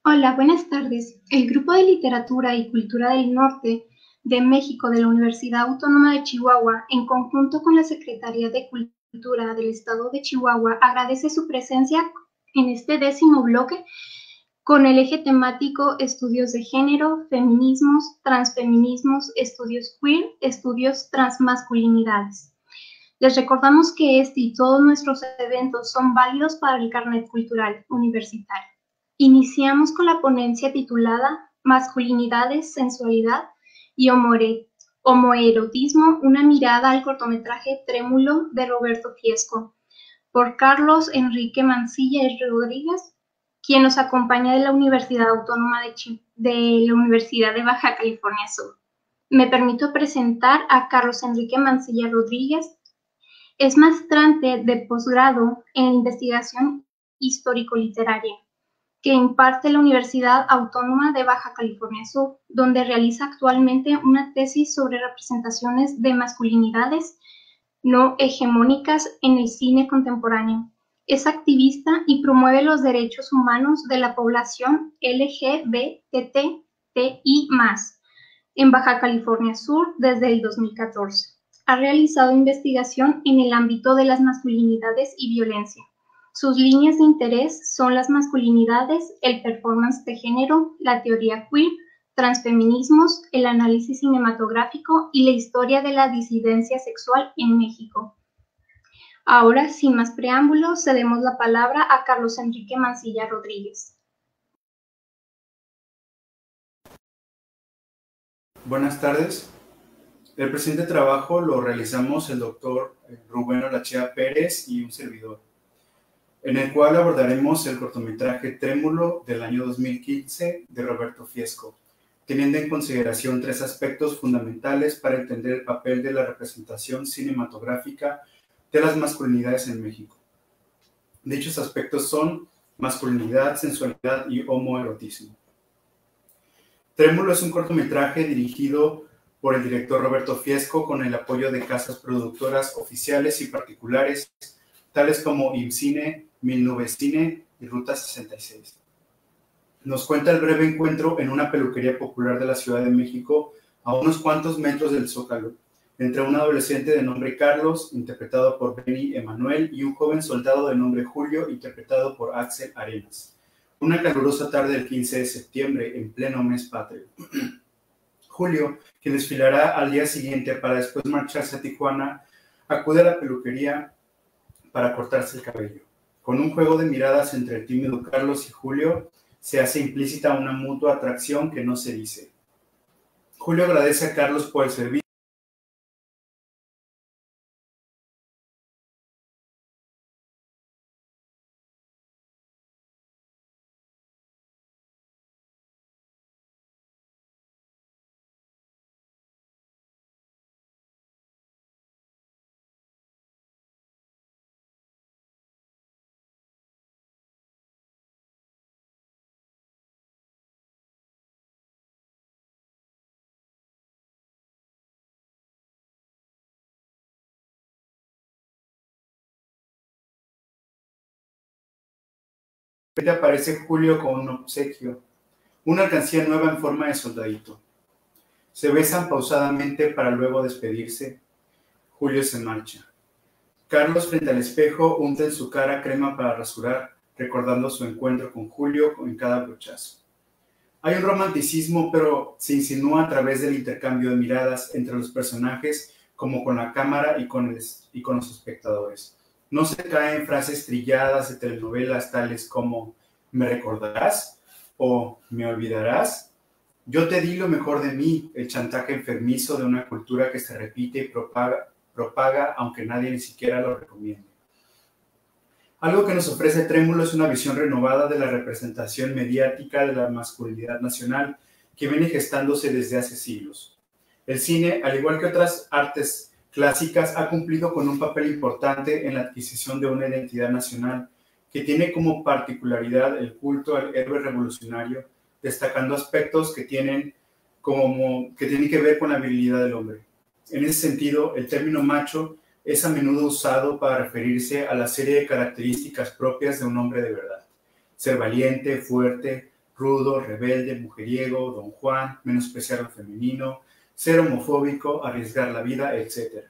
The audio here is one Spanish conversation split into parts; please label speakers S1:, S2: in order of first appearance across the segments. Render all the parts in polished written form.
S1: Hola, buenas tardes. El Grupo de Literatura y Cultura del Norte de México de la Universidad Autónoma de Chihuahua, en conjunto con la Secretaría de Cultura del Estado de Chihuahua, agradece su presencia en este 10º bloque con el eje temático Estudios de Género, Feminismos, Transfeminismos, Estudios Queer, Estudios Transmasculinidades. Les recordamos que este y todos nuestros eventos son válidos para el Carnet Cultural Universitario. Iniciamos con la ponencia titulada Masculinidades, Sensualidad y Homoerotismo, una mirada al cortometraje Trémulo de Roberto Fiesco, por Carlos Enrique Mancilla y Rodríguez, quien nos acompaña de la Universidad Autónoma de la Universidad de Baja California Sur. Me permito presentar a Carlos Enrique Mancilla Rodríguez. Es maestrante de posgrado en investigación histórico-literaria, que imparte la Universidad Autónoma de Baja California Sur, donde realiza actualmente una tesis sobre representaciones de masculinidades no hegemónicas en el cine contemporáneo. Es activista y promueve los derechos humanos de la población LGBTTI+, en Baja California Sur desde el 2014. Ha realizado investigación en el ámbito de las masculinidades y violencia. Sus líneas de interés son las masculinidades, el performance de género, la teoría queer, transfeminismos, el análisis cinematográfico y la historia de la disidencia sexual en México. Ahora, sin más preámbulos, cedemos la palabra a Carlos Enrique Mancilla Rodríguez.
S2: Buenas tardes. El presente trabajo lo realizamos el doctor Rubén Olachea Pérez y un servidor, en el cual abordaremos el cortometraje Trémulo del año 2015 de Roberto Fiesco, teniendo en consideración 3 aspectos fundamentales para entender el papel de la representación cinematográfica de las masculinidades en México. Dichos aspectos son masculinidad, sensualidad y homoerotismo. Trémulo es un cortometraje dirigido por el director Roberto Fiesco con el apoyo de casas productoras oficiales y particulares, tales como IMCINE, Milnubecine y Ruta 66. Nos cuenta el breve encuentro en una peluquería popular de la Ciudad de México, a unos cuantos metros del Zócalo, entre un adolescente de nombre Carlos, interpretado por Benny Emanuel, y un joven soldado de nombre Julio, interpretado por Axel Arenas. Una calurosa tarde del 15 de septiembre, en pleno mes patrio. Julio, quien desfilará al día siguiente para después marcharse a Tijuana, acude a la peluquería para cortarse el cabello. Con un juego de miradas entre el tímido Carlos y Julio, se hace implícita una mutua atracción que no se dice. Julio agradece a Carlos por el servicio. Aparece Julio con un obsequio, una alcancía nueva en forma de soldadito. Se besan pausadamente para luego despedirse. Julio se marcha. Carlos, frente al espejo, unta en su cara crema para rasurar, recordando su encuentro con Julio en cada brochazo. Hay un romanticismo, pero se insinúa a través del intercambio de miradas entre los personajes, como con la cámara y con los espectadores. No se cae en frases trilladas de telenovelas tales como ¿me recordarás? O ¿me olvidarás? Yo te di lo mejor de mí, el chantaje enfermizo de una cultura que se repite y propaga aunque nadie ni siquiera lo recomiende. Algo que nos ofrece Trémulo es una visión renovada de la representación mediática de la masculinidad nacional que viene gestándose desde hace siglos. El cine, al igual que otras artes clásicas, ha cumplido con un papel importante en la adquisición de una identidad nacional que tiene como particularidad el culto al héroe revolucionario, destacando aspectos que tienen que ver con la virilidad del hombre. En ese sentido, el término macho es a menudo usado para referirse a la serie de características propias de un hombre de verdad: ser valiente, fuerte, rudo, rebelde, mujeriego, don Juan, menospreciar lo femenino, ser homofóbico, arriesgar la vida, etc.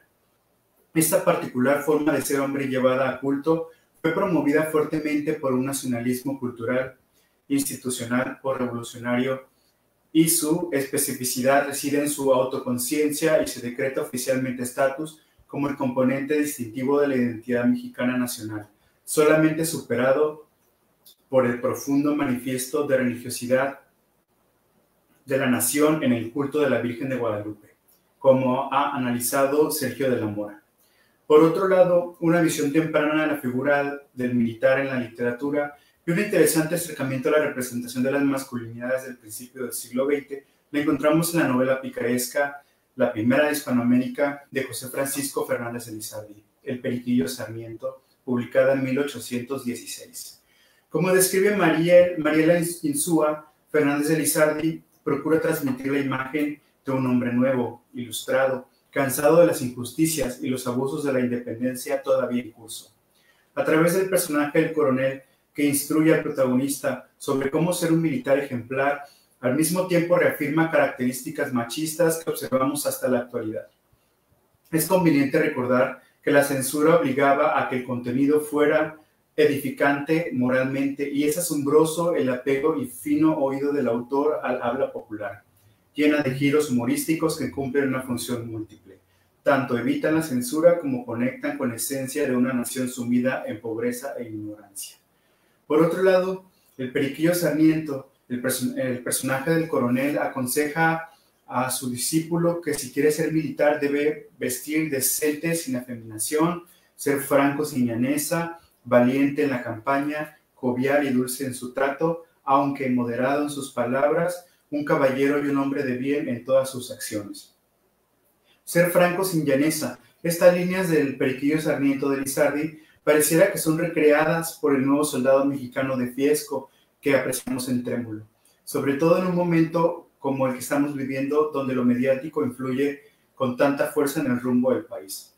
S2: Esta particular forma de ser hombre llevada a culto fue promovida fuertemente por un nacionalismo cultural, institucional o revolucionario, y su especificidad reside en su autoconciencia y se decreta oficialmente estatus como el componente distintivo de la identidad mexicana nacional, solamente superado por el profundo manifiesto de religiosidad de la nación en el culto de la Virgen de Guadalupe, como ha analizado Sergio de la Mora. Por otro lado, una visión temprana de la figura del militar en la literatura y un interesante acercamiento a la representación de las masculinidades del principio del siglo XX la encontramos en la novela picaresca La primera de Hispanoamérica de José Francisco Fernández de Lizardi, El Periquillo Sarmiento, publicada en 1816. Como describe Mariela Insúa, Fernández de Lizardi procura transmitir la imagen de un hombre nuevo, ilustrado, cansado de las injusticias y los abusos de la independencia todavía en curso. A través del personaje del coronel que instruye al protagonista sobre cómo ser un militar ejemplar, al mismo tiempo reafirma características machistas que observamos hasta la actualidad. Es conveniente recordar que la censura obligaba a que el contenido fuera edificante moralmente, y es asombroso el apego y fino oído del autor al habla popular, llena de giros humorísticos que cumplen una función múltiple. Tanto evitan la censura como conectan con la esencia de una nación sumida en pobreza e ignorancia. Por otro lado, el Periquillo Sarmiento, el personaje del coronel, aconseja a su discípulo que si quiere ser militar debe vestir decente sin afeminación, ser franco sin llaneza, valiente en la campaña, jovial y dulce en su trato, aunque moderado en sus palabras, un caballero y un hombre de bien en todas sus acciones. Ser franco sin llaneza. Estas líneas del Periquillo Sarmiento de Lizardi pareciera que son recreadas por el nuevo soldado mexicano de Fiesco que apreciamos en Trémulo, sobre todo en un momento como el que estamos viviendo, donde lo mediático influye con tanta fuerza en el rumbo del país.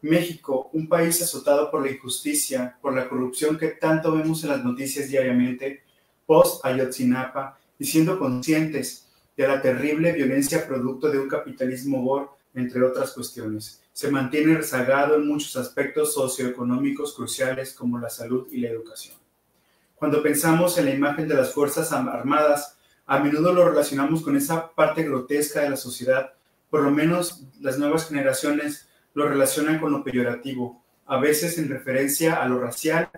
S2: México, un país azotado por la injusticia, por la corrupción que tanto vemos en las noticias diariamente, post Ayotzinapa, y siendo conscientes de la terrible violencia producto de un capitalismo gore, entre otras cuestiones, se mantiene rezagado en muchos aspectos socioeconómicos cruciales como la salud y la educación. Cuando pensamos en la imagen de las Fuerzas Armadas, a menudo lo relacionamos con esa parte grotesca de la sociedad. Por lo menos las nuevas generaciones lo relacionan con lo peyorativo, a veces en referencia a lo racial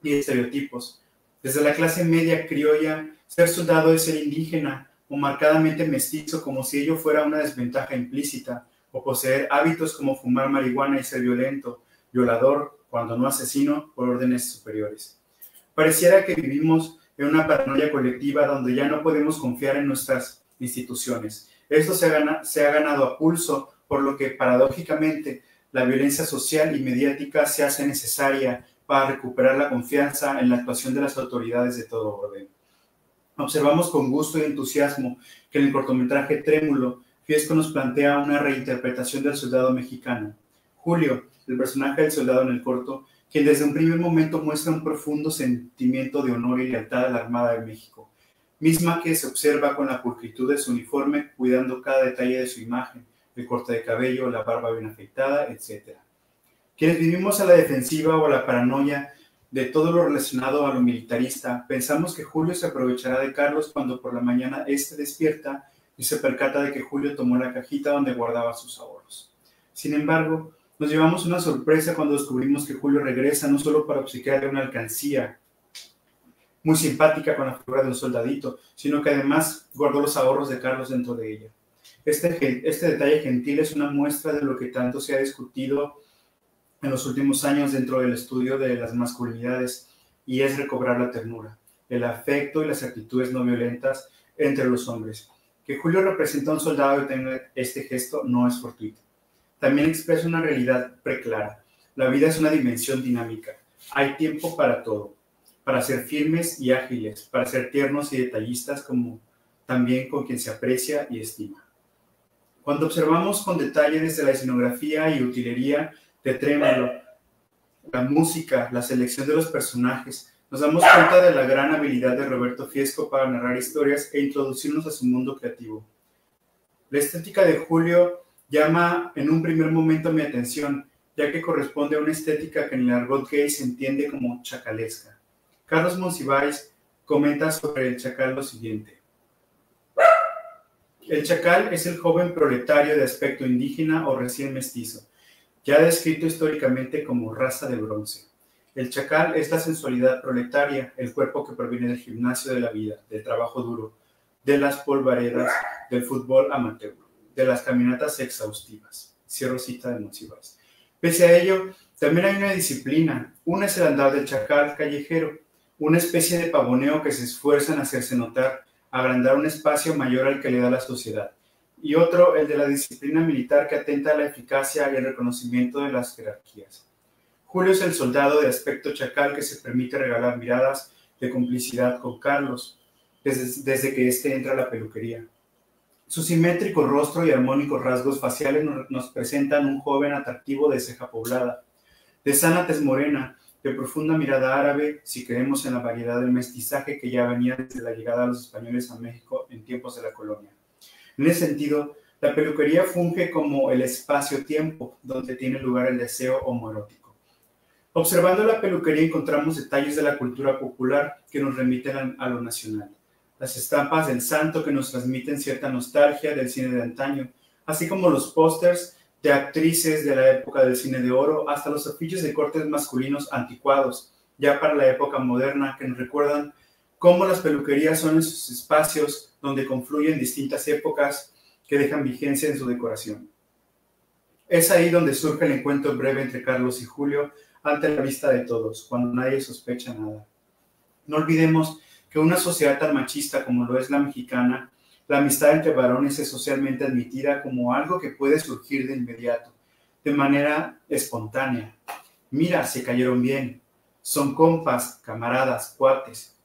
S2: y estereotipos. Desde la clase media criolla, ser soldado es ser indígena o marcadamente mestizo, como si ello fuera una desventaja implícita, o poseer hábitos como fumar marihuana y ser violento, violador, cuando no asesino, por órdenes superiores. Pareciera que vivimos en una paranoia colectiva donde ya no podemos confiar en nuestras instituciones. Esto se ha ganado a pulso, por lo que paradójicamente la violencia social y mediática se hace necesaria para recuperar la confianza en la actuación de las autoridades de todo orden. Observamos con gusto y entusiasmo que en el cortometraje Trémulo, Fiesco nos plantea una reinterpretación del soldado mexicano. Julio, el personaje del soldado en el corto, quien desde un primer momento muestra un profundo sentimiento de honor y lealtad a la Armada de México, misma que se observa con la pulcritud de su uniforme, cuidando cada detalle de su imagen, el corte de cabello, la barba bien afeitada, etc. Quienes vivimos a la defensiva o a la paranoia de todo lo relacionado a lo militarista, pensamos que Julio se aprovechará de Carlos cuando por la mañana éste despierta y se percata de que Julio tomó la cajita donde guardaba sus ahorros. Sin embargo, nos llevamos una sorpresa cuando descubrimos que Julio regresa no solo para obsequiarle una alcancía muy simpática con la figura de un soldadito, sino que además guardó los ahorros de Carlos dentro de ella. Este detalle gentil es una muestra de lo que tanto se ha discutido en los últimos años dentro del estudio de las masculinidades, y es recobrar la ternura, el afecto y las actitudes no violentas entre los hombres. Que Julio representa a un soldado que tenga este gesto no es fortuito. También expresa una realidad preclara. La vida es una dimensión dinámica. Hay tiempo para todo, para ser firmes y ágiles, para ser tiernos y detallistas, como también con quien se aprecia y estima. Cuando observamos con detalle desde la escenografía y utilería de Trémulo, la música, la selección de los personajes, nos damos cuenta de la gran habilidad de Roberto Fiesco para narrar historias e introducirnos a su mundo creativo. La estética de Julio llama en un primer momento mi atención, ya que corresponde a una estética que en el argot gay se entiende como chacalesca. Carlos Monsiváis comenta sobre el chacal lo siguiente. El chacal es el joven proletario de aspecto indígena o recién mestizo, ya descrito históricamente como raza de bronce. El chacal es la sensualidad proletaria, el cuerpo que proviene del gimnasio de la vida, del trabajo duro, de las polvaredas, del fútbol amateur, de las caminatas exhaustivas. Cierro cita de Monsiváis. Pese a ello, también hay una disciplina. Una es el andar del chacal callejero, una especie de pavoneo que se esfuerza en hacerse notar, agrandar un espacio mayor al que le da la sociedad. Y otro, el de la disciplina militar que atenta a la eficacia y el reconocimiento de las jerarquías. Julio es el soldado de aspecto chacal que se permite regalar miradas de complicidad con Carlos desde que éste entra a la peluquería. Su simétrico rostro y armónicos rasgos faciales nos presentan un joven atractivo de ceja poblada, de sana tez morena, de profunda mirada árabe, si creemos en la variedad del mestizaje que ya venía desde la llegada de los españoles a México en tiempos de la colonia. En ese sentido, la peluquería funge como el espacio-tiempo donde tiene lugar el deseo homoerótico. Observando la peluquería encontramos detalles de la cultura popular que nos remiten a lo nacional. Las estampas del santo que nos transmiten cierta nostalgia del cine de antaño, así como los pósters de actrices de la época del cine de oro, hasta los afiches de cortes masculinos anticuados, ya para la época moderna, que nos recuerdan cómo las peluquerías son esos espacios donde confluyen distintas épocas que dejan vigencia en su decoración. Es ahí donde surge el encuentro breve entre Carlos y Julio ante la vista de todos, cuando nadie sospecha nada. No olvidemos que una sociedad tan machista como lo es la mexicana, la amistad entre varones es socialmente admitida como algo que puede surgir de inmediato, de manera espontánea. Mira, se cayeron bien, son compas, camaradas, cuates.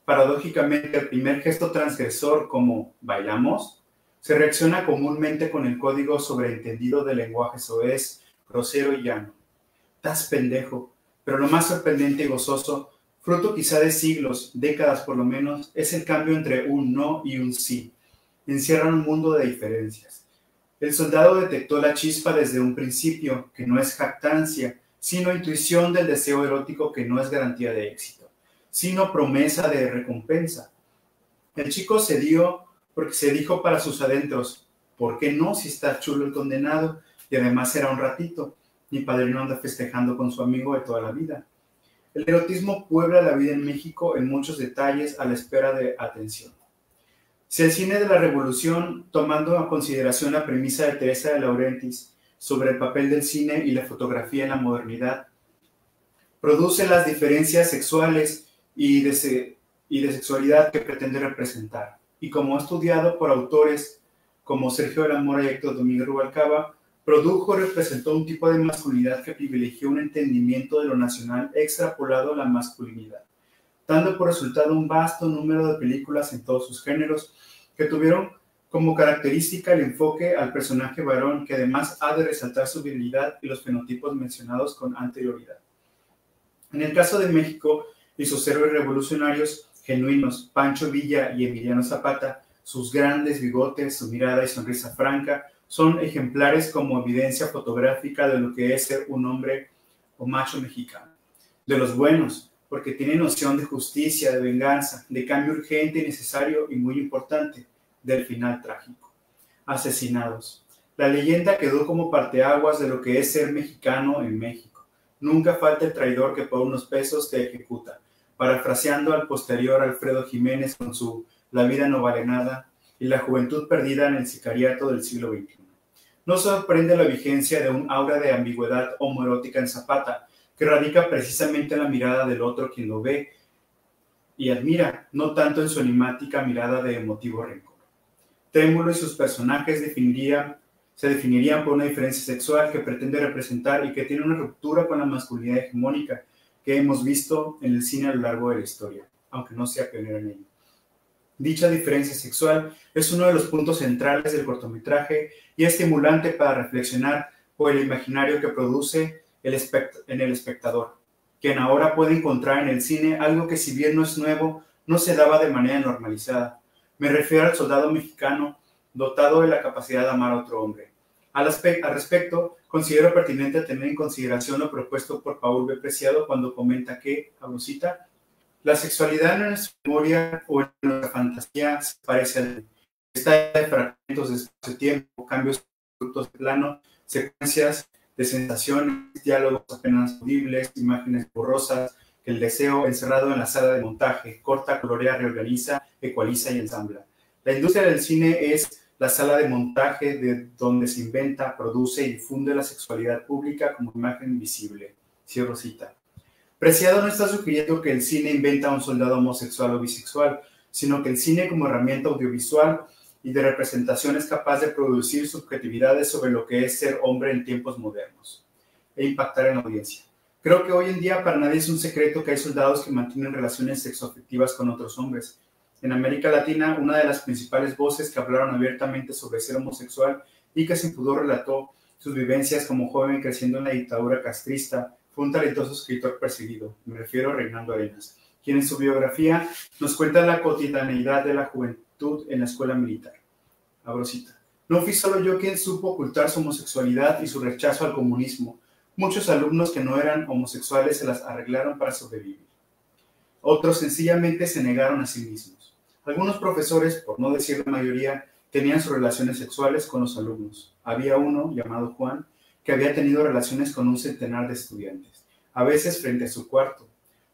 S2: Paradójicamente, el primer gesto transgresor, como ¿bailamos?, se reacciona comúnmente con el código sobreentendido del lenguaje soez, grosero y llano. Estás pendejo, pero lo más sorprendente y gozoso, fruto quizá de siglos, décadas por lo menos, es el cambio entre un no y un sí. Encierra un mundo de diferencias. El soldado detectó la chispa desde un principio, que no es jactancia, sino intuición del deseo erótico que no es garantía de éxito, sino promesa de recompensa. El chico cedió porque se dijo para sus adentros, ¿por qué no si está chulo el condenado? Y además era un ratito, mi padrino anda festejando con su amigo de toda la vida. El erotismo puebla la vida en México en muchos detalles a la espera de atención. Si el cine de la Revolución, tomando en consideración la premisa de Teresa de Laurentiis sobre el papel del cine y la fotografía en la modernidad, produce las diferencias sexuales y de sexualidad que pretende representar, y como estudiado por autores como Sergio de la Mora y Héctor Domínguez Rubalcaba, produjo y representó un tipo de masculinidad que privilegió un entendimiento de lo nacional extrapolado a la masculinidad, dando por resultado un vasto número de películas en todos sus géneros que tuvieron como característica el enfoque al personaje varón, que además ha de resaltar su virilidad y los fenotipos mencionados con anterioridad. En el caso de México y sus héroes revolucionarios genuinos, Pancho Villa y Emiliano Zapata, sus grandes bigotes, su mirada y sonrisa franca, son ejemplares como evidencia fotográfica de lo que es ser un hombre o macho mexicano. De los buenos, porque tiene noción de justicia, de venganza, de cambio urgente y necesario y muy importante, del final trágico. Asesinados. La leyenda quedó como parteaguas de lo que es ser mexicano en México. Nunca falta el traidor que por unos pesos te ejecuta, parafraseando al posterior Alfredo Jiménez con su La vida no vale nada y la juventud perdida en el sicariato del siglo XXI. No sorprende la vigencia de un aura de ambigüedad homoerótica en Zapata, que radica precisamente en la mirada del otro quien lo ve y admira, no tanto en su enigmática mirada de emotivo rencor. Trémulo y sus personajes se definirían por una diferencia sexual que pretende representar y que tiene una ruptura con la masculinidad hegemónica que hemos visto en el cine a lo largo de la historia, aunque no sea pionero en ello. Dicha diferencia sexual es uno de los puntos centrales del cortometraje y es estimulante para reflexionar por el imaginario que produce en el espectador, quien ahora puede encontrar en el cine algo que, si bien no es nuevo, no se daba de manera normalizada. Me refiero al soldado mexicano dotado de la capacidad de amar a otro hombre. Al respecto, considero pertinente tener en consideración lo propuesto por Paul B. Preciado cuando comenta que, abro cita, la sexualidad en nuestra memoria o en nuestra fantasía se parece a la está de fragmentos de espacio-tiempo, cambios abruptos de plano, secuencias de sensaciones, diálogos apenas audibles, imágenes borrosas, que el deseo encerrado en la sala de montaje corta, colorea, reorganiza, ecualiza y ensambla. La industria del cine es la sala de montaje de donde se inventa, produce y difunde la sexualidad pública como imagen visible. Cierro cita. Preciado no está sugiriendo que el cine inventa a un soldado homosexual o bisexual, sino que el cine como herramienta audiovisual y de representación es capaz de producir subjetividades sobre lo que es ser hombre en tiempos modernos e impactar en la audiencia. Creo que hoy en día para nadie es un secreto que hay soldados que mantienen relaciones sexoafectivas con otros hombres. En América Latina, una de las principales voces que hablaron abiertamente sobre ser homosexual y que sin pudor relató sus vivencias como joven creciendo en la dictadura castrista fue un talentoso escritor perseguido, me refiero a Reinaldo Arenas, quien en su biografía nos cuenta la cotidianeidad de la juventud en la escuela militar. Abro cita. No fui solo yo quien supo ocultar su homosexualidad y su rechazo al comunismo. Muchos alumnos que no eran homosexuales se las arreglaron para sobrevivir. Otros sencillamente se negaron a sí mismos. Algunos profesores, por no decir la mayoría, tenían sus relaciones sexuales con los alumnos. Había uno, llamado Juan, que había tenido relaciones con un centenar de estudiantes, a veces frente a su cuarto.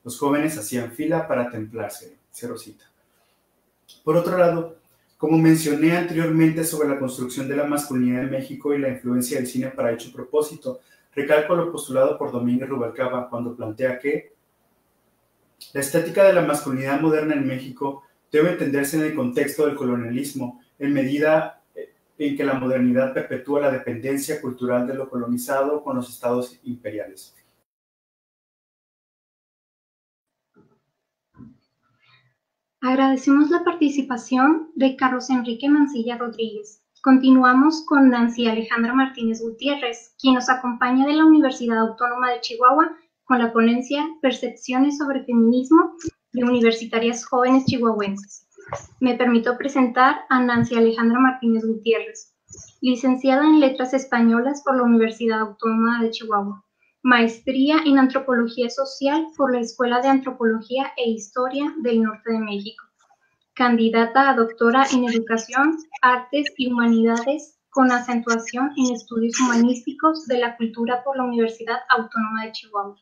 S2: Los jóvenes hacían fila para templárselo. Cierro cita. Por otro lado, como mencioné anteriormente sobre la construcción de la masculinidad en México y la influencia del cine para dicho propósito, recalco lo postulado por Domínguez Rubalcaba cuando plantea que la estética de la masculinidad moderna en México debe entenderse en el contexto del colonialismo, en medida en que la modernidad perpetúa la dependencia cultural de lo colonizado con los estados imperiales.
S1: Agradecemos la participación de Carlos Enrique Mancilla Rodríguez. Continuamos con Nancy Alejandra Martínez Gutiérrez, quien nos acompaña de la Universidad Autónoma de Chihuahua con la ponencia Percepciones sobre Feminismo de Universitarias Jóvenes Chihuahuenses. Me permito presentar a Nancy Alejandra Martínez Gutiérrez, licenciada en Letras Españolas por la Universidad Autónoma de Chihuahua, maestría en Antropología Social por la Escuela de Antropología e Historia del Norte de México, candidata a doctora en Educación, Artes y Humanidades con acentuación en Estudios Humanísticos de la Cultura por la Universidad Autónoma de Chihuahua.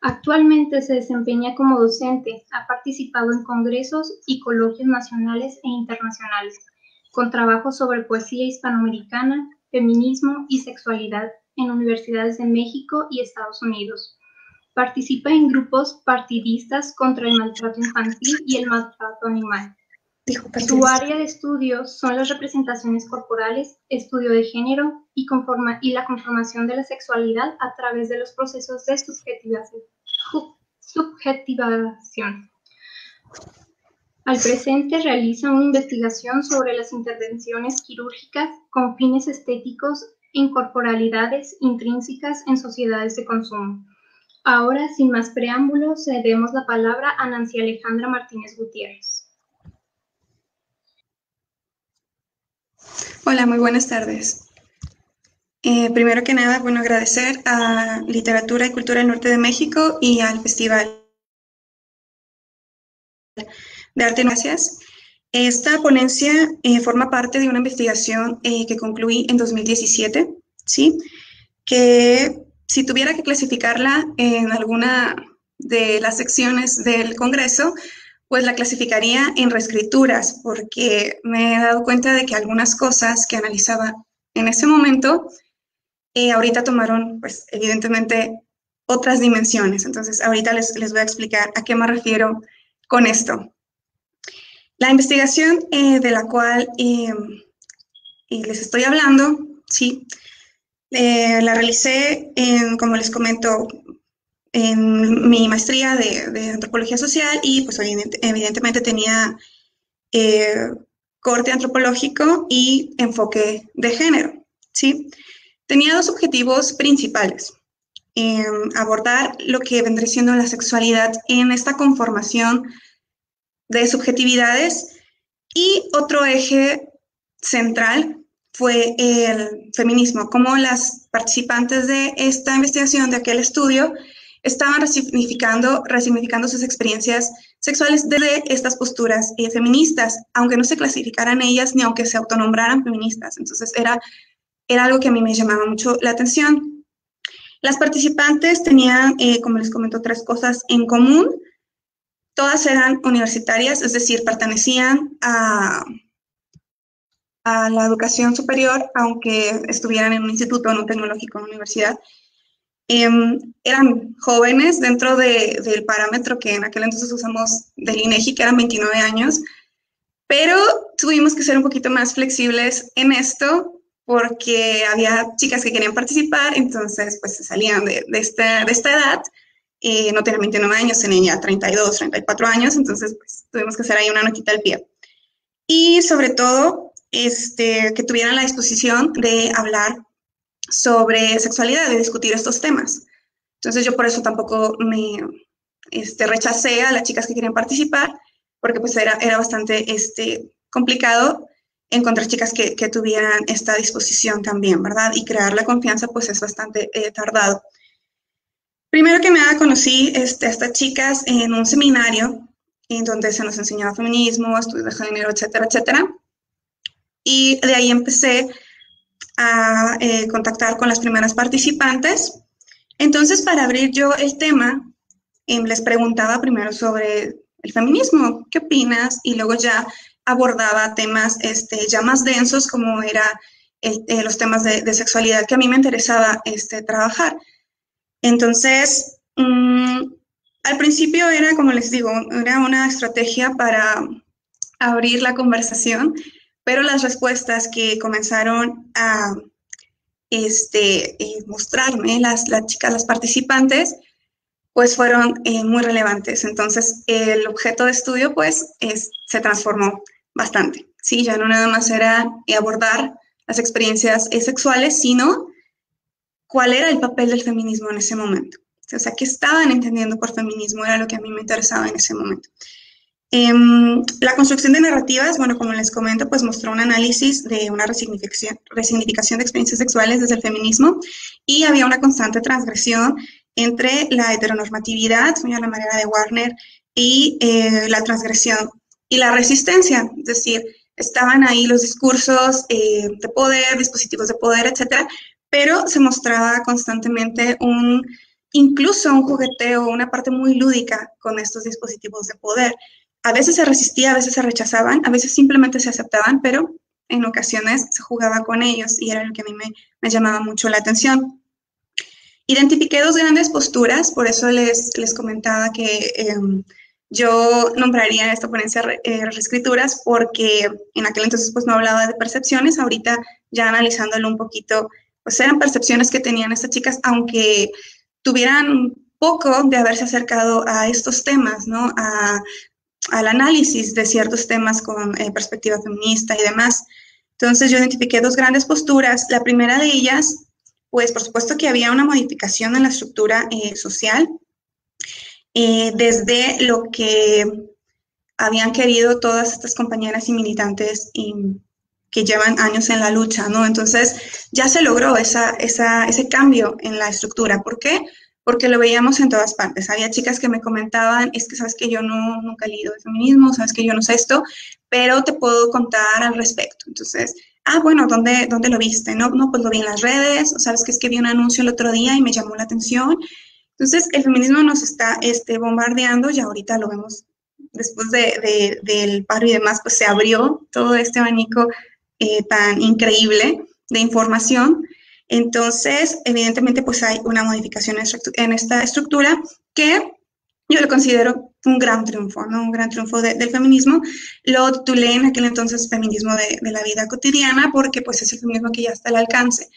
S1: Actualmente se desempeña como docente, ha participado en congresos y coloquios nacionales e internacionales, con trabajos sobre poesía hispanoamericana, feminismo y sexualidad en universidades de México y Estados Unidos. Participa en grupos partidistas contra el maltrato infantil y el maltrato animal. Su área de estudio son las representaciones corporales, estudio de género y la conformación de la sexualidad a través de los procesos de subjetivación. Al presente realiza una investigación sobre las intervenciones quirúrgicas con fines estéticos en corporalidades intrínsecas en sociedades de consumo. Ahora, sin más preámbulos, cedemos la palabra a Nancy Alejandra Martínez Gutiérrez.
S3: Hola, muy buenas tardes. Primero que nada, bueno, agradecer a Literatura y Cultura del Norte de México y al Festival de Arte y Gracias. Esta ponencia forma parte de una investigación que concluí en 2017, ¿sí? Que si tuviera que clasificarla en alguna de las secciones del Congreso, pues la clasificaría en reescrituras, porque me he dado cuenta de que algunas cosas que analizaba en ese momento, ahorita tomaron, pues, evidentemente, otras dimensiones. Entonces, ahorita les voy a explicar a qué me refiero con esto. La investigación de la cual les estoy hablando, sí, la realicé, como les comento, en mi maestría de antropología social y pues evidentemente tenía corte antropológico y enfoque de género, ¿sí? Tenía dos objetivos principales. Abordar lo que vendría siendo la sexualidad en esta conformación de subjetividades, y otro eje central fue el feminismo, cómo las participantes de esta investigación, de aquel estudio, estaban resignificando sus experiencias sexuales desde estas posturas feministas, aunque no se clasificaran ellas ni aunque se autonombraran feministas. Entonces era algo que a mí me llamaba mucho la atención. Las participantes tenían, como les comento, tres cosas en común. Todas eran universitarias, es decir, pertenecían a la educación superior, aunque estuvieran en un instituto, en un tecnológico, en una universidad. Eran jóvenes dentro del parámetro que en aquel entonces usamos del INEGI, que eran 29 años, pero tuvimos que ser un poquito más flexibles en esto porque había chicas que querían participar, entonces pues se salían de esta edad, no tenían 29 años, tenían ya 32, 34 años, entonces pues tuvimos que hacer ahí una notita al pie. Y sobre todo, que tuvieran la disposición de hablar sobre sexualidad, de discutir estos temas. Entonces yo por eso tampoco me rechacé a las chicas que querían participar, porque pues era bastante complicado encontrar chicas que tuvieran esta disposición también, ¿verdad? Y crear la confianza pues es bastante tardado. Primero que nada conocí a estas chicas en un seminario en donde se nos enseñaba feminismo, estudios de género, etcétera, etcétera. Y de ahí empecé a contactar con las primeras participantes. Entonces, para abrir yo el tema, les preguntaba primero sobre el feminismo, ¿qué opinas? Y luego ya abordaba temas ya más densos, como era los temas de sexualidad que a mí me interesaba trabajar. Entonces, al principio era, como les digo, era una estrategia para abrir la conversación, pero las respuestas que comenzaron a mostrarme las chicas, las participantes, pues fueron muy relevantes. Entonces, el objeto de estudio, pues, se transformó bastante. Sí, ya no nada más era abordar las experiencias sexuales, sino cuál era el papel del feminismo en ese momento. O sea, ¿qué estaban entendiendo por feminismo? Era lo que a mí me interesaba en ese momento. La construcción de narrativas, bueno, como les comento, pues mostró un análisis de una resignificación de experiencias sexuales desde el feminismo, y había una constante transgresión entre la heteronormatividad, a la manera de Warner, y la transgresión y la resistencia, es decir, estaban ahí los discursos de poder, dispositivos de poder, etcétera, pero se mostraba constantemente incluso un jugueteo, una parte muy lúdica con estos dispositivos de poder. A veces se resistía, a veces se rechazaban, a veces simplemente se aceptaban, pero en ocasiones se jugaba con ellos y era lo que a mí me llamaba mucho la atención. Identifiqué dos grandes posturas, por eso les comentaba que yo nombraría esta ponencia reescrituras, porque en aquel entonces pues no hablaba de percepciones, ahorita ya analizándolo un poquito, pues eran percepciones que tenían estas chicas, aunque tuvieran poco de haberse acercado a estos temas, ¿no? Al análisis de ciertos temas con perspectiva feminista y demás. Entonces yo identifiqué dos grandes posturas. La primera de ellas, pues por supuesto que había una modificación en la estructura social, desde lo que habían querido todas estas compañeras y militantes que llevan años en la lucha, ¿no? Entonces ya se logró ese cambio en la estructura. ¿Por qué? Porque lo veíamos en todas partes. Había chicas que me comentaban, es que sabes que yo nunca he leído de feminismo, sabes que yo no sé esto, pero te puedo contar al respecto. Entonces, bueno, ¿dónde lo viste? No, pues lo vi en las redes, o sabes que es que vi un anuncio el otro día y me llamó la atención. Entonces, el feminismo nos está bombardeando, y ahorita lo vemos después del paro y demás, pues se abrió todo este abanico tan increíble de información. Entonces, evidentemente, pues hay una modificación en esta estructura que yo lo considero un gran triunfo, ¿no? Un gran triunfo del feminismo. Lo titulé en aquel entonces feminismo de la vida cotidiana porque pues es el feminismo que ya está al alcance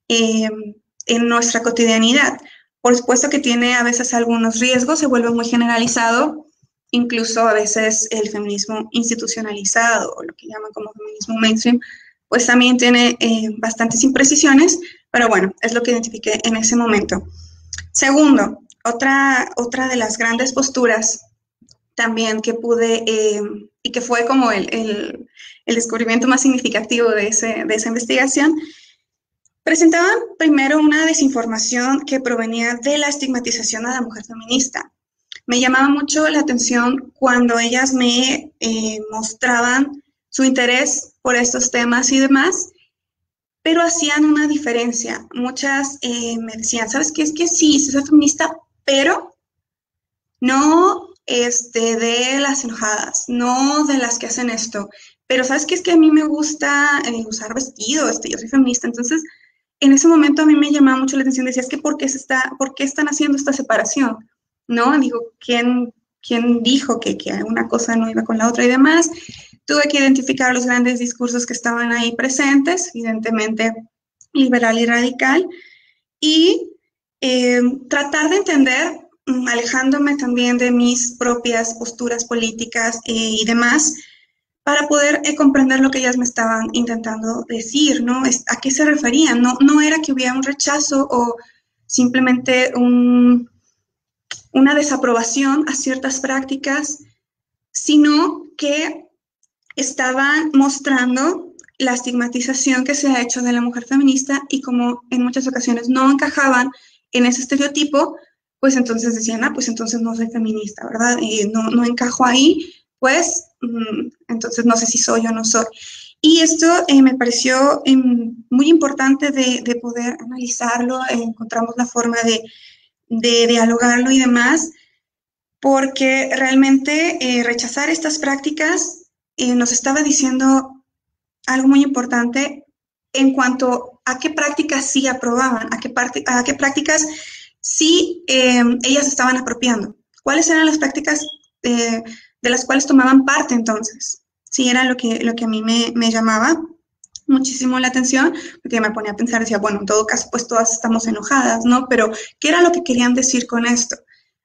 S3: en nuestra cotidianidad. Por supuesto que tiene a veces algunos riesgos, se vuelve muy generalizado, incluso a veces el feminismo institucionalizado o lo que llaman como feminismo mainstream, pues también tiene bastantes imprecisiones, pero bueno, es lo que identifiqué en ese momento. Segundo, otra de las grandes posturas también que pude, y que fue como el descubrimiento más significativo de esa investigación, presentaban primero una desinformación que provenía de la estigmatización a la mujer feminista. Me llamaba mucho la atención cuando ellas me mostraban su interés por estos temas y demás, pero hacían una diferencia. Muchas me decían, ¿sabes qué? Es que sí, soy feminista, pero no de las enojadas, no de las que hacen esto, pero ¿sabes qué? Es que a mí me gusta usar vestido, yo soy feminista, entonces en ese momento a mí me llamaba mucho la atención, decía, es que ¿por qué están haciendo esta separación? ¿No? Digo, ¿quién dijo que una cosa no iba con la otra y demás? Tuve que identificar los grandes discursos que estaban ahí presentes, evidentemente liberal y radical, y tratar de entender, alejándome también de mis propias posturas políticas y demás, para poder comprender lo que ellas me estaban intentando decir, ¿no? ¿A qué se referían? No era que hubiera un rechazo o simplemente una desaprobación a ciertas prácticas, sino que estaban mostrando la estigmatización que se ha hecho de la mujer feminista y como en muchas ocasiones no encajaban en ese estereotipo, pues entonces decían, pues entonces no soy feminista, ¿verdad? No encajo ahí, pues entonces no sé si soy o no soy. Y esto me pareció muy importante de poder analizarlo, encontramos la forma de dialogarlo y demás, porque realmente rechazar estas prácticas nos estaba diciendo algo muy importante en cuanto a qué prácticas sí aprobaban, a qué prácticas sí ellas estaban apropiando. ¿Cuáles eran las prácticas de las cuales tomaban parte entonces? Sí, era lo que a mí me llamaba muchísimo la atención, porque me ponía a pensar, decía, bueno, en todo caso, pues todas estamos enojadas, ¿no? Pero, ¿qué era lo que querían decir con esto?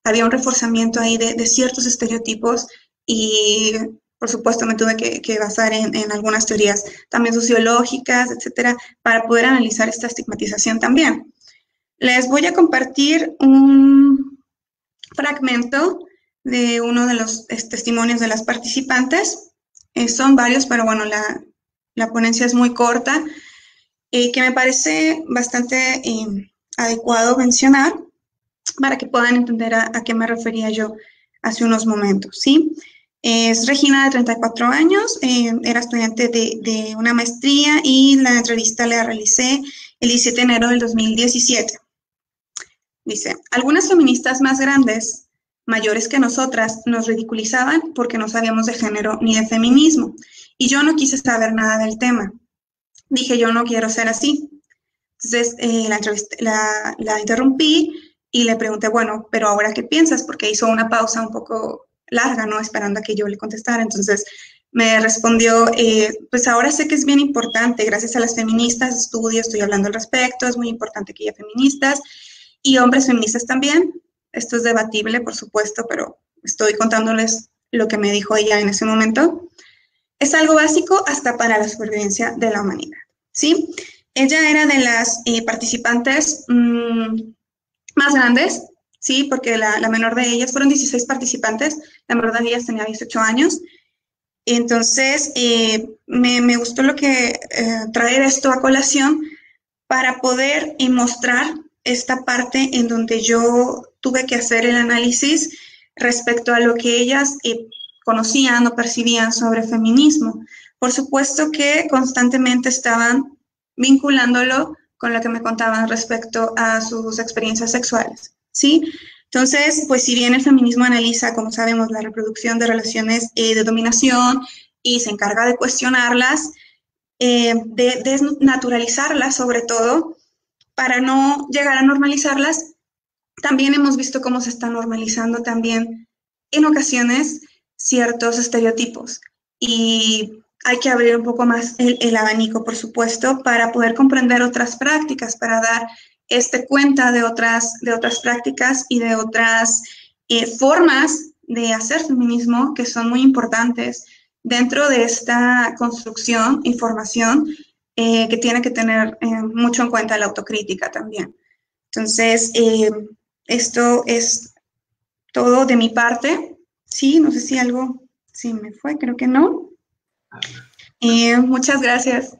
S3: Había un reforzamiento ahí de ciertos estereotipos y, por supuesto, me tuve que basar en algunas teorías también sociológicas, etcétera, para poder analizar esta estigmatización también. Les voy a compartir un fragmento de uno de los testimonios de las participantes. Son varios, pero bueno, la ponencia es muy corta, que me parece bastante adecuado mencionar para que puedan entender a qué me refería yo hace unos momentos, ¿sí? Es Regina, de 34 años, era estudiante de una maestría y la entrevista la realicé el 17 de enero del 2017. Dice, algunas feministas más grandes, mayores que nosotras, nos ridiculizaban porque no sabíamos de género ni de feminismo, y yo no quise saber nada del tema. Dije, yo no quiero ser así. Entonces, la interrumpí y le pregunté, bueno, pero ahora qué piensas, porque hizo una pausa un poco larga, ¿no? Esperando a que yo le contestara. Entonces, me respondió, pues ahora sé que es bien importante, gracias a las feministas, estoy hablando al respecto, es muy importante que haya feministas y hombres feministas también. Esto es debatible, por supuesto, pero estoy contándoles lo que me dijo ella en ese momento. Es algo básico hasta para la supervivencia de la humanidad, ¿sí? Ella era de las participantes más grandes, ¿sí? Porque la menor de ellas, fueron 16 participantes, la menor de ellas tenía 18 años. Entonces, me gustó traer esto a colación para poder mostrar esta parte en donde yo tuve que hacer el análisis respecto a lo que ellas conocían o percibían sobre feminismo. Por supuesto que constantemente estaban vinculándolo con lo que me contaban respecto a sus experiencias sexuales, ¿sí? Entonces, pues si bien el feminismo analiza, como sabemos, la reproducción de relaciones de dominación y se encarga de cuestionarlas, de desnaturalizarlas sobre todo, para no llegar a normalizarlas, también hemos visto cómo se está normalizando también en ocasiones ciertos estereotipos y hay que abrir un poco más el abanico, por supuesto, para poder comprender otras prácticas, para dar cuenta de otras prácticas y de otras formas de hacer feminismo que son muy importantes dentro de esta construcción y formación que tiene que tener mucho en cuenta la autocrítica también. Entonces, esto es todo de mi parte. Sí, no sé si algo sí me fue, creo que no. Muchas gracias.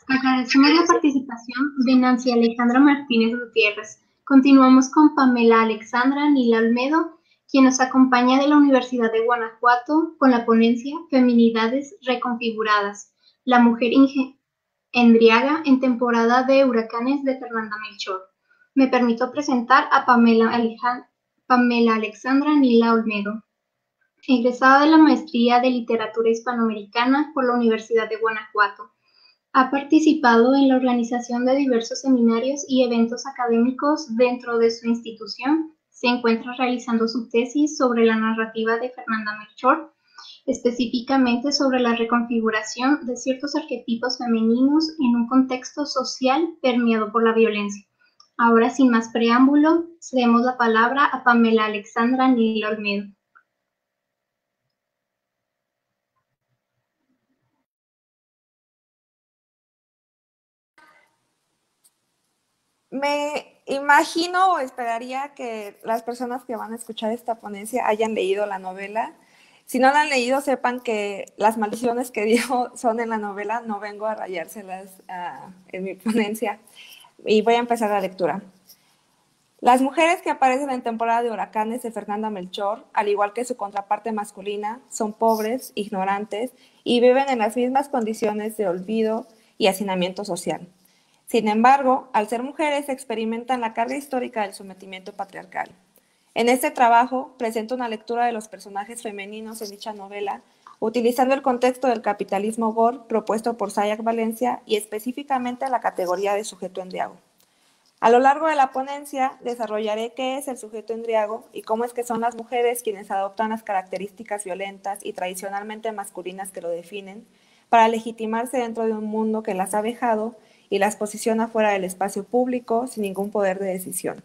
S1: Agradecemos la participación de Nancy Alejandra Martínez Gutiérrez. Continuamos con Pamela Alexandra Nila Olmedo, quien nos acompaña de la Universidad de Guanajuato con la ponencia Feminidades Reconfiguradas, la mujer endriaga en temporada de huracanes de Fernanda Melchor. Me permito presentar a Pamela Alexandra Nila Olmedo, egresada de la Maestría de Literatura Hispanoamericana por la Universidad de Guanajuato. Ha participado en la organización de diversos seminarios y eventos académicos dentro de su institución. Se encuentra realizando su tesis sobre la narrativa de Fernanda Melchor, específicamente sobre la reconfiguración de ciertos arquetipos femeninos en un contexto social permeado por la violencia. Ahora, sin más preámbulo, cedemos la palabra a Pamela Alexandra Nila Olmedo.
S4: Me imagino o esperaría que las personas que van a escuchar esta ponencia hayan leído la novela. Si no la han leído, sepan que las maldiciones que digo son en la novela, no vengo a rayárselas en mi ponencia. Y voy a empezar la lectura. Las mujeres que aparecen en temporada de huracanes de Fernanda Melchor, al igual que su contraparte masculina, son pobres, ignorantes y viven en las mismas condiciones de olvido y hacinamiento social. Sin embargo, al ser mujeres experimentan la carga histórica del sometimiento patriarcal. En este trabajo presento una lectura de los personajes femeninos en dicha novela, utilizando el contexto del capitalismo gore propuesto por Sayak Valencia y específicamente la categoría de sujeto endriago. A lo largo de la ponencia desarrollaré qué es el sujeto endriago y cómo es que son las mujeres quienes adoptan las características violentas y tradicionalmente masculinas que lo definen para legitimarse dentro de un mundo que las ha vejado y las posiciona fuera del espacio público sin ningún poder de decisión.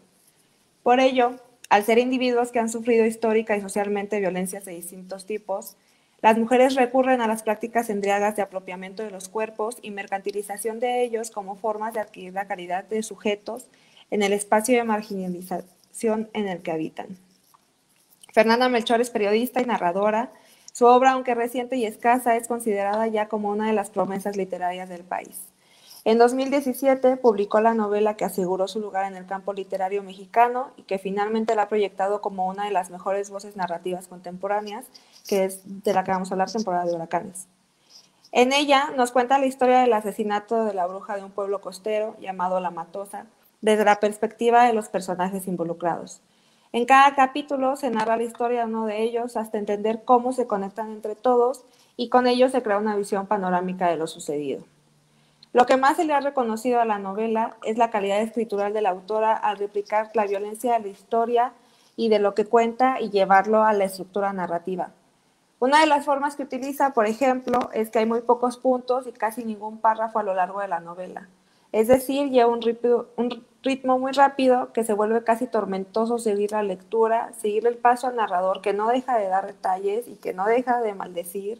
S4: Por ello, al ser individuos que han sufrido histórica y socialmente violencias de distintos tipos, las mujeres recurren a las prácticas endriagas de apropiamiento de los cuerpos y mercantilización de ellos como formas de adquirir la calidad de sujetos en el espacio de marginalización en el que habitan. Fernanda Melchor es periodista y narradora. Su obra, aunque reciente y escasa, es considerada ya como una de las promesas literarias del país. En 2017 publicó la novela que aseguró su lugar en el campo literario mexicano y que finalmente la ha proyectado como una de las mejores voces narrativas contemporáneas, que es de la que vamos a hablar, temporada de huracanes. En ella nos cuenta la historia del asesinato de la bruja de un pueblo costero llamado La Matosa, desde la perspectiva de los personajes involucrados. En cada capítulo se narra la historia de uno de ellos hasta entender cómo se conectan entre todos y con ello se crea una visión panorámica de lo sucedido. Lo que más se le ha reconocido a la novela es la calidad escritural de la autora al replicar la violencia de la historia y de lo que cuenta y llevarlo a la estructura narrativa. Una de las formas que utiliza, por ejemplo, es que hay muy pocos puntos y casi ningún párrafo a lo largo de la novela. Es decir, lleva un ritmo muy rápido que se vuelve casi tormentoso seguir la lectura, seguir el paso al narrador que no deja de dar detalles y que no deja de maldecir,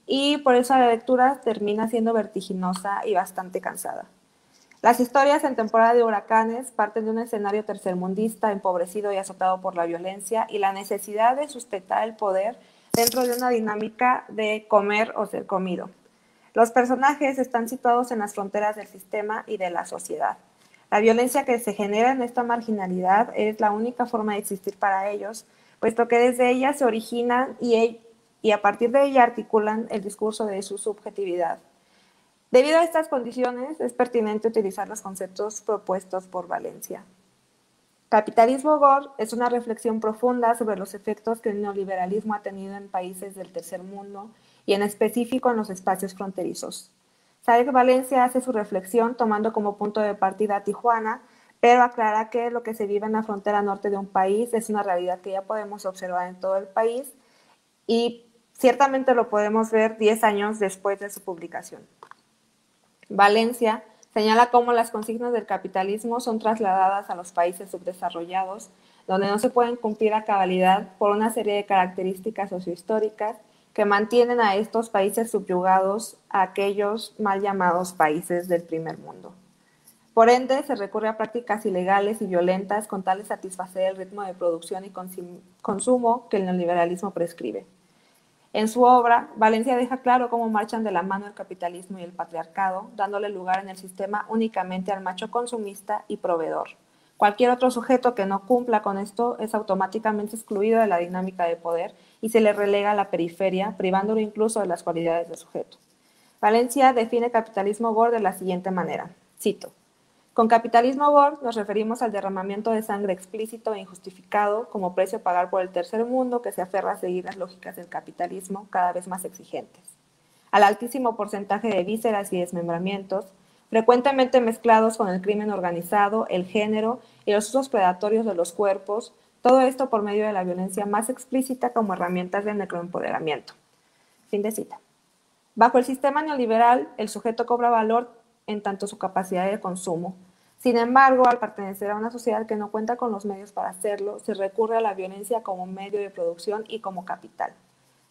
S4: y por eso la lectura termina siendo vertiginosa y bastante cansada. Las historias en temporada de huracanes parten de un escenario tercermundista, empobrecido y azotado por la violencia y la necesidad de sustentar el poder dentro de una dinámica de comer o ser comido. Los personajes están situados en las fronteras del sistema y de la sociedad. La violencia que se genera en esta marginalidad es la única forma de existir para ellos, puesto que desde ella se originan y a partir de ella articulan el discurso de su subjetividad. Debido a estas condiciones, es pertinente utilizar los conceptos propuestos por Valencia. Capitalismo gore es una reflexión profunda sobre los efectos que el neoliberalismo ha tenido en países del tercer mundo y en específico en los espacios fronterizos. Saek Valencia hace su reflexión tomando como punto de partida a Tijuana, pero aclara que lo que se vive en la frontera norte de un país es una realidad que ya podemos observar en todo el país y ciertamente lo podemos ver 10 años después de su publicación. Valencia señala cómo las consignas del capitalismo son trasladadas a los países subdesarrollados, donde no se pueden cumplir a cabalidad por una serie de características sociohistóricas que mantienen a estos países subyugados a aquellos mal llamados países del primer mundo. Por ende, se recurre a prácticas ilegales y violentas con tal de satisfacer el ritmo de producción y consumo que el neoliberalismo prescribe. En su obra, Valencia deja claro cómo marchan de la mano el capitalismo y el patriarcado, dándole lugar en el sistema únicamente al macho consumista y proveedor. Cualquier otro sujeto que no cumpla con esto es automáticamente excluido de la dinámica de poder y se le relega a la periferia, privándolo incluso de las cualidades de sujeto. Valencia define capitalismo gore de la siguiente manera, cito: con capitalismo gore nos referimos al derramamiento de sangre explícito e injustificado como precio a pagar por el tercer mundo que se aferra a seguir las lógicas del capitalismo cada vez más exigentes, al altísimo porcentaje de vísceras y desmembramientos, frecuentemente mezclados con el crimen organizado, el género y los usos predatorios de los cuerpos, todo esto por medio de la violencia más explícita como herramientas de necroempoderamiento. Fin de cita. Bajo el sistema neoliberal, el sujeto cobra valor en tanto su capacidad de consumo. Sin embargo, al pertenecer a una sociedad que no cuenta con los medios para hacerlo, se recurre a la violencia como medio de producción y como capital.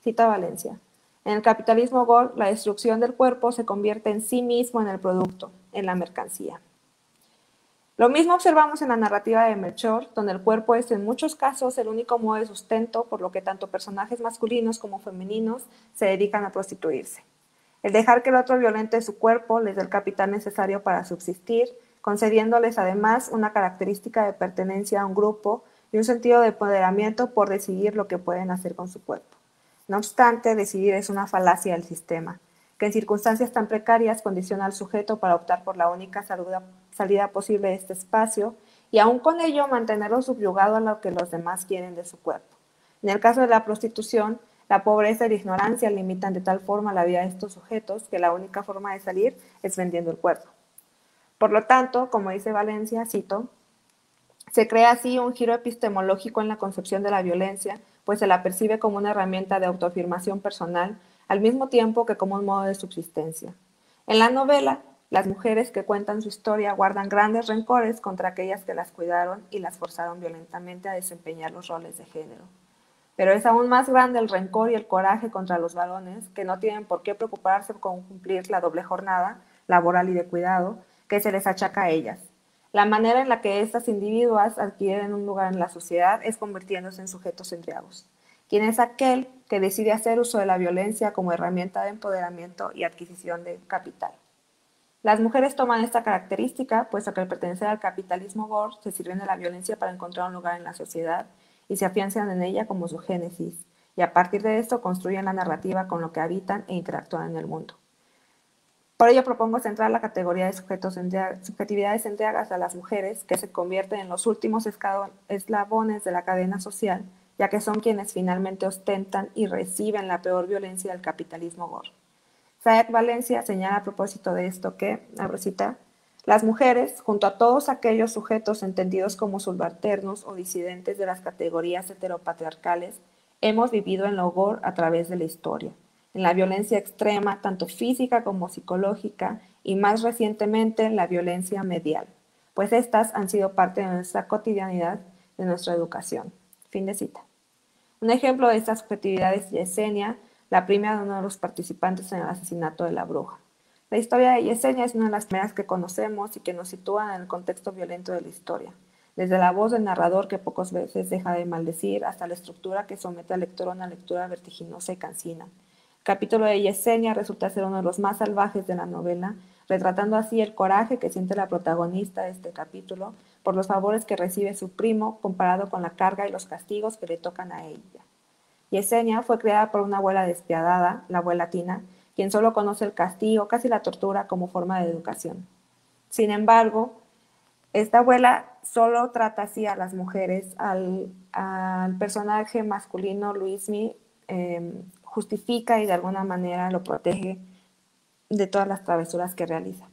S4: Cita Valencia. En el capitalismo gore, la destrucción del cuerpo se convierte en sí mismo en el producto, en la mercancía. Lo mismo observamos en la narrativa de Melchor, donde el cuerpo es en muchos casos el único modo de sustento, por lo que tanto personajes masculinos como femeninos se dedican a prostituirse. El dejar que el otro violente su cuerpo les dé el capital necesario para subsistir, concediéndoles además una característica de pertenencia a un grupo y un sentido de empoderamiento por decidir lo que pueden hacer con su cuerpo. No obstante, decidir es una falacia del sistema, que en circunstancias tan precarias condiciona al sujeto para optar por la única salida posible de este espacio y aún con ello mantenerlo subyugado a lo que los demás quieren de su cuerpo. En el caso de la prostitución, la pobreza y la ignorancia limitan de tal forma la vida de estos sujetos que la única forma de salir es vendiendo el cuerpo. Por lo tanto, como dice Valencia, cito, se crea así un giro epistemológico en la concepción de la violencia, pues se la percibe como una herramienta de autoafirmación personal, al mismo tiempo que como un modo de subsistencia. En la novela, las mujeres que cuentan su historia guardan grandes rencores contra aquellas que las cuidaron y las forzaron violentamente a desempeñar los roles de género. Pero es aún más grande el rencor y el coraje contra los varones, que no tienen por qué preocuparse con cumplir la doble jornada, laboral y de cuidado, que se les achaca a ellas. La manera en la que estas individuas adquieren un lugar en la sociedad es convirtiéndose en sujetos embriagos. ¿Quién es aquel que decide hacer uso de la violencia como herramienta de empoderamiento y adquisición de capital? Las mujeres toman esta característica, puesto que al pertenecer al capitalismo gore se sirven de la violencia para encontrar un lugar en la sociedad y se afianzan en ella como su génesis, y a partir de esto construyen la narrativa con lo que habitan e interactúan en el mundo. Por ello propongo centrar la categoría de subjetividades embriagas a las mujeres, que se convierten en los últimos eslabones de la cadena social, ya que son quienes finalmente ostentan y reciben la peor violencia del capitalismo gore. Saez Valencia señala a propósito de esto que, abro cita, las mujeres, junto a todos aquellos sujetos entendidos como subalternos o disidentes de las categorías heteropatriarcales, hemos vivido en lo gore a través de la historia, en la violencia extrema, tanto física como psicológica, y más recientemente en la violencia medial, pues estas han sido parte de nuestra cotidianidad, de nuestra educación. Fin de cita. Un ejemplo de estas subjetividades es Yesenia, la prima de uno de los participantes en el asesinato de la bruja. La historia de Yesenia es una de las primeras que conocemos y que nos sitúa en el contexto violento de la historia, desde la voz del narrador que pocas veces deja de maldecir hasta la estructura que somete al lector a una lectura vertiginosa y cansina. El capítulo de Yesenia resulta ser uno de los más salvajes de la novela, retratando así el coraje que siente la protagonista de este capítulo por los favores que recibe su primo comparado con la carga y los castigos que le tocan a ella. Yesenia fue criada por una abuela despiadada, la abuela Tina, quien solo conoce el castigo, casi la tortura, como forma de educación. Sin embargo, esta abuela solo trata así a las mujeres, al personaje masculino Luismi justifica y de alguna manera lo protege de todas las travesuras que realiza.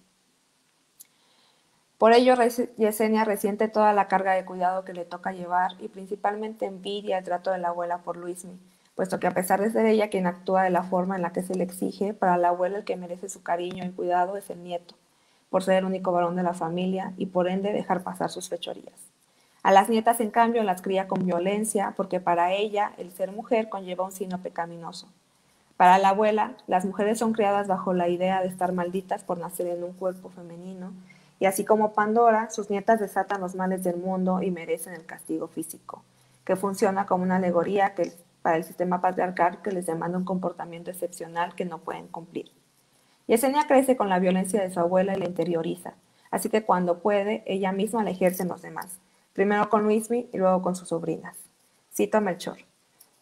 S4: Por ello, Yesenia resiente toda la carga de cuidado que le toca llevar y principalmente envidia el trato de la abuela por Luismi, puesto que a pesar de ser ella quien actúa de la forma en la que se le exige, para la abuela el que merece su cariño y cuidado es el nieto, por ser el único varón de la familia y por ende dejar pasar sus fechorías. A las nietas, en cambio, las cría con violencia porque para ella el ser mujer conlleva un signo pecaminoso. Para la abuela, las mujeres son criadas bajo la idea de estar malditas por nacer en un cuerpo femenino y así como Pandora, sus nietas desatan los males del mundo y merecen el castigo físico, que funciona como una alegoría para el sistema patriarcal que les demanda un comportamiento excepcional que no pueden cumplir. Yesenia crece con la violencia de su abuela y la interioriza, así que cuando puede, ella misma la ejerce en los demás, primero con Luismi y luego con sus sobrinas. Cito a Melchor.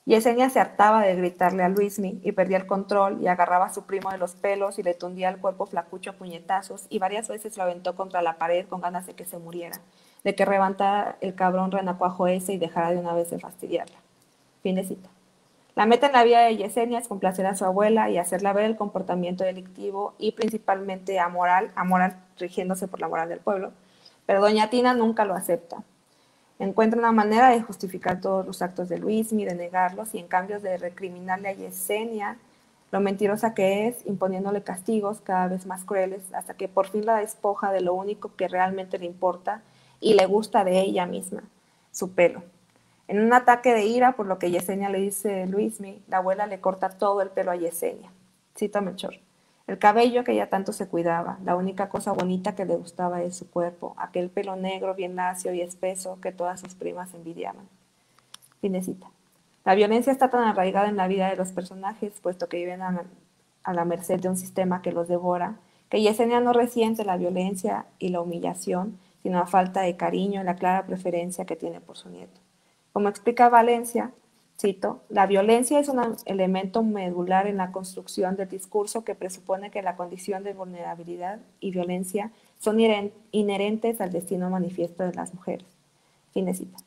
S4: Yesenia se hartaba de gritarle a Luismi y perdía el control y agarraba a su primo de los pelos y le tundía el cuerpo flacucho a puñetazos y varias veces lo aventó contra la pared con ganas de que se muriera, de que levantara el cabrón renacuajo ese y dejara de una vez de fastidiarla. Fin de cita. La meta en la vida de Yesenia es complacer a su abuela y hacerla ver el comportamiento delictivo y principalmente amoral rigiéndose por la moral del pueblo, pero doña Tina nunca lo acepta. Encuentra una manera de justificar todos los actos de Luismi, de negarlos y en cambio de recriminarle a Yesenia lo mentirosa que es, imponiéndole castigos cada vez más crueles hasta que por fin la despoja de lo único que realmente le importa y le gusta de ella misma, su pelo. En un ataque de ira por lo que Yesenia le dice a Luismi, la abuela le corta todo el pelo a Yesenia. Cito a Melchor. El cabello que ella tanto se cuidaba, la única cosa bonita que le gustaba de su cuerpo, aquel pelo negro bien lacio y espeso que todas sus primas envidiaban. Fin de cita. La violencia está tan arraigada en la vida de los personajes, puesto que viven a la merced de un sistema que los devora, que Yesenia no resiente la violencia y la humillación, sino la falta de cariño y la clara preferencia que tiene por su nieto. Como explica Valencia, cito, la violencia es un elemento medular en la construcción del discurso que presupone que la condición de vulnerabilidad y violencia son inherentes al destino manifiesto de las mujeres. Fin de cita.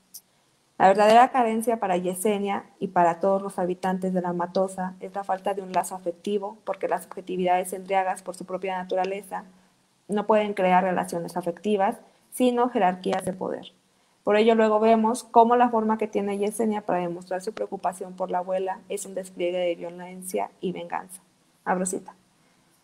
S4: La verdadera carencia para Yesenia y para todos los habitantes de La Matosa es la falta de un lazo afectivo, porque las subjetividades embriagas por su propia naturaleza no pueden crear relaciones afectivas, sino jerarquías de poder. Por ello luego vemos cómo la forma que tiene Yesenia para demostrar su preocupación por la abuela es un despliegue de violencia y venganza. Abro cita.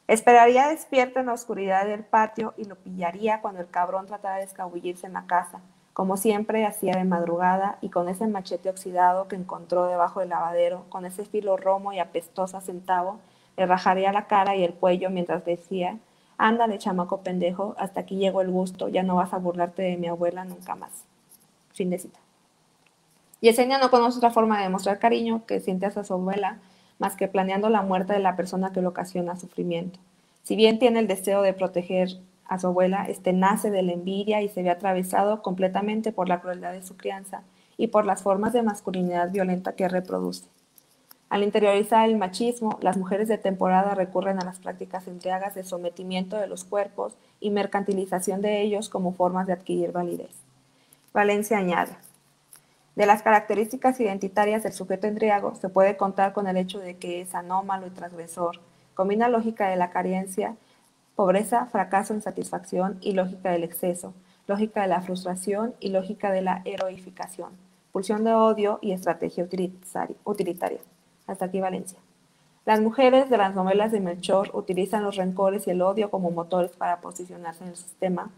S4: Esperaría despierto en la oscuridad del patio y lo pillaría cuando el cabrón tratara de escabullirse en la casa, como siempre hacía de madrugada y con ese machete oxidado que encontró debajo del lavadero, con ese filo romo y apestoso a centavo, le rajaría la cara y el cuello mientras decía, ándale chamaco pendejo, hasta aquí llegó el gusto, ya no vas a burlarte de mi abuela nunca más. Fin de cita. Yesenia no conoce otra forma de demostrar cariño que siente hacia su abuela más que planeando la muerte de la persona que le ocasiona sufrimiento. Si bien tiene el deseo de proteger a su abuela, nace de la envidia y se ve atravesado completamente por la crueldad de su crianza y por las formas de masculinidad violenta que reproduce. Al interiorizar el machismo, las mujeres de temporada recurren a las prácticas embriagas de sometimiento de los cuerpos y mercantilización de ellos como formas de adquirir validez. Valencia añade, de las características identitarias del sujeto embriago se puede contar con el hecho de que es anómalo y transgresor, combina lógica de la carencia, pobreza, fracaso, insatisfacción y lógica del exceso, lógica de la frustración y lógica de la heroificación, pulsión de odio y estrategia utilitaria. Hasta aquí Valencia. Las mujeres de las novelas de Melchor utilizan los rencores y el odio como motores para posicionarse en el sistema,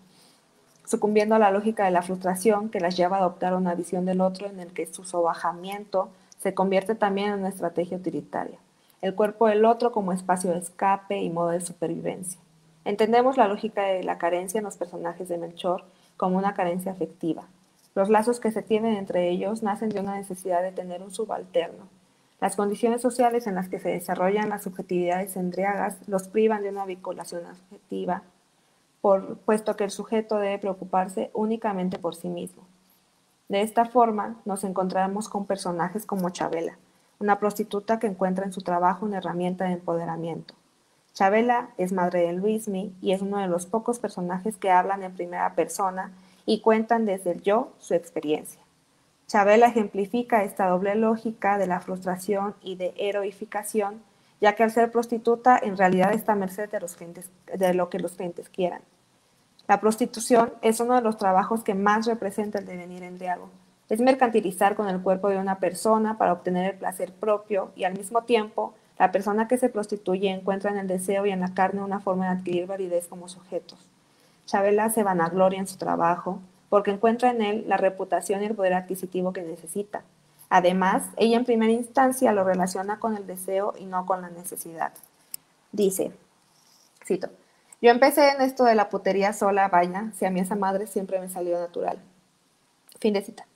S4: sucumbiendo a la lógica de la frustración que las lleva a adoptar una visión del otro en el que su sobajamiento se convierte también en una estrategia utilitaria. El cuerpo del otro como espacio de escape y modo de supervivencia. Entendemos la lógica de la carencia en los personajes de Melchor como una carencia afectiva. Los lazos que se tienen entre ellos nacen de una necesidad de tener un subalterno. Las condiciones sociales en las que se desarrollan las subjetividades embriagas los privan de una vinculación afectiva, puesto que el sujeto debe preocuparse únicamente por sí mismo. De esta forma, nos encontramos con personajes como Chabela, una prostituta que encuentra en su trabajo una herramienta de empoderamiento. Chabela es madre de Luismi y es uno de los pocos personajes que hablan en primera persona y cuentan desde el yo su experiencia. Chabela ejemplifica esta doble lógica de la frustración y de heroificación, ya que al ser prostituta en realidad está a merced de lo que los clientes quieran. La prostitución es uno de los trabajos que más representa el devenir embriago. Es mercantilizar con el cuerpo de una persona para obtener el placer propio y al mismo tiempo la persona que se prostituye encuentra en el deseo y en la carne una forma de adquirir validez como sujetos. Chavela se vanagloria en su trabajo porque encuentra en él la reputación y el poder adquisitivo que necesita. Además, ella en primera instancia lo relaciona con el deseo y no con la necesidad. Dice, cito, yo empecé en esto de la putería sola, vaya, si a mí esa madre siempre me salió natural. Fin de cita.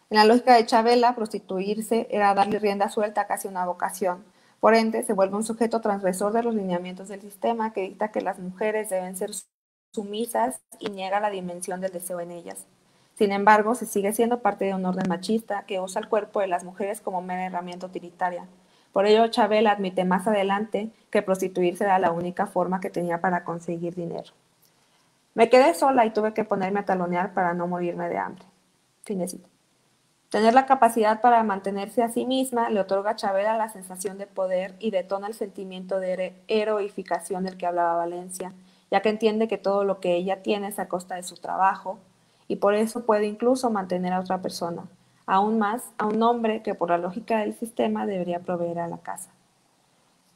S4: En la lógica de Chavela, prostituirse era darle rienda suelta a casi una vocación. Por ende, se vuelve un sujeto transgresor de los lineamientos del sistema que dicta que las mujeres deben ser sumisas y niega la dimensión del deseo en ellas. Sin embargo, se sigue siendo parte de un orden machista que usa el cuerpo de las mujeres como mera herramienta utilitaria. Por ello, Chavela admite más adelante que prostituirse era la única forma que tenía para conseguir dinero. Me quedé sola y tuve que ponerme a talonear para no morirme de hambre. Fin de cita. Tener la capacidad para mantenerse a sí misma le otorga a Chavela la sensación de poder y detona el sentimiento de heroificación del que hablaba Valencia, ya que entiende que todo lo que ella tiene es a costa de su trabajo, y por eso puede incluso mantener a otra persona, aún más a un hombre que por la lógica del sistema debería proveer a la casa.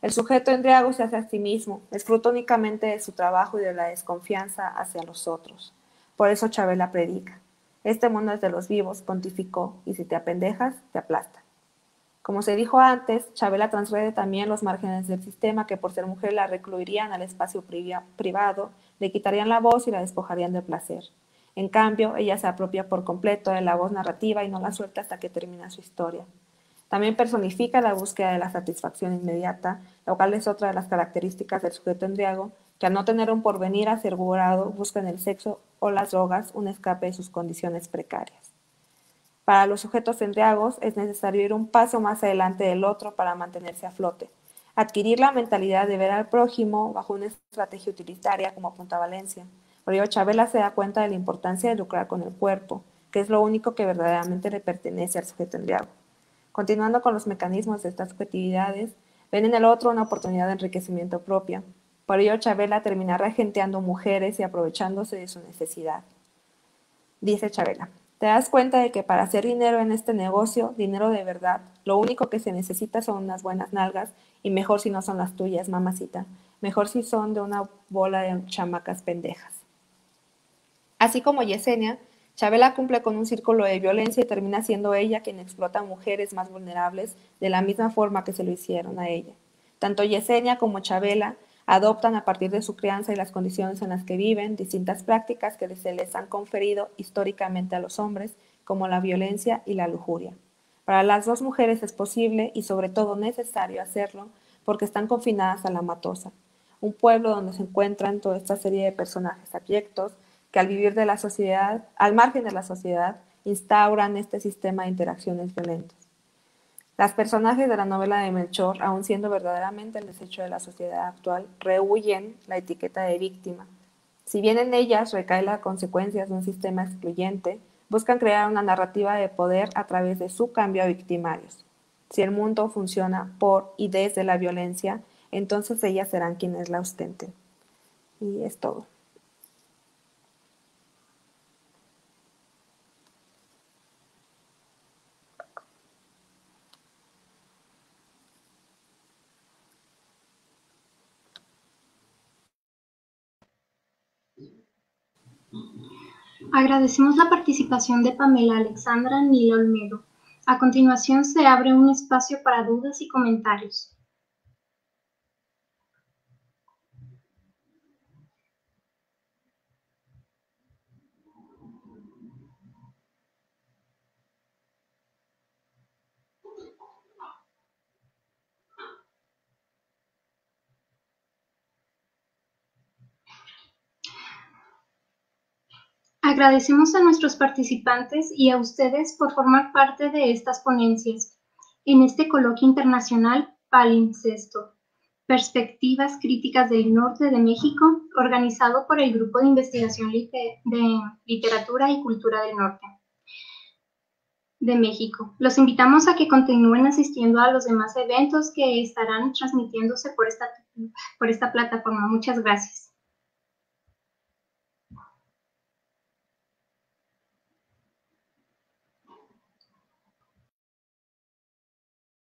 S4: El sujeto embriago se hace a sí mismo, es fruto únicamente de su trabajo y de la desconfianza hacia los otros. Por eso Chavela predica. Este mundo es de los vivos, pontificó, y si te apendejas, te aplasta. Como se dijo antes, Chavela transgrede también los márgenes del sistema que por ser mujer la recluirían al espacio privado, le quitarían la voz y la despojarían del placer. En cambio, ella se apropia por completo de la voz narrativa y no la suelta hasta que termina su historia. También personifica la búsqueda de la satisfacción inmediata, lo cual es otra de las características del sujeto embriago, que al no tener un porvenir asegurado busca en el sexo o las drogas un escape de sus condiciones precarias. Para los sujetos embriagos es necesario ir un paso más adelante del otro para mantenerse a flote, adquirir la mentalidad de ver al prójimo bajo una estrategia utilitaria como apunta Valencia. Por ello, Chavela se da cuenta de la importancia de lucrar con el cuerpo, que es lo único que verdaderamente le pertenece al sujeto embriago. Continuando con los mecanismos de estas subjetividades, ven en el otro una oportunidad de enriquecimiento propia. Por ello, Chavela termina regenteando mujeres y aprovechándose de su necesidad. Dice Chavela, te das cuenta de que para hacer dinero en este negocio, dinero de verdad, lo único que se necesita son unas buenas nalgas y mejor si no son las tuyas, mamacita. Mejor si son de una bola de chamacas pendejas. Así como Yesenia, Chavela cumple con un círculo de violencia y termina siendo ella quien explota a mujeres más vulnerables de la misma forma que se lo hicieron a ella. Tanto Yesenia como Chavela adoptan a partir de su crianza y las condiciones en las que viven distintas prácticas que se les han conferido históricamente a los hombres, como la violencia y la lujuria. Para las dos mujeres es posible y sobre todo necesario hacerlo porque están confinadas a la Matosa, un pueblo donde se encuentran toda esta serie de personajes abyectos que al vivir de la sociedad, al margen de la sociedad, instauran este sistema de interacciones violentas. Las personajes de la novela de Melchor, aun siendo verdaderamente el desecho de la sociedad actual, rehuyen la etiqueta de víctima. Si bien en ellas recae las consecuencias de un sistema excluyente, buscan crear una narrativa de poder a través de su cambio a victimarios. Si el mundo funciona por y desde la violencia, entonces ellas serán quienes la ostenten. Y es todo.
S1: Agradecemos la participación de Pamela Alexandra Nila Olmedo. A continuación se abre un espacio para dudas y comentarios. Agradecemos a nuestros participantes y a ustedes por formar parte de estas ponencias en este coloquio internacional Palincesto, Perspectivas Críticas del Norte de México, organizado por el Grupo de Investigación de Literatura y Cultura del Norte de México. Los invitamos a que continúen asistiendo a los demás eventos que estarán transmitiéndose por esta plataforma. Muchas gracias.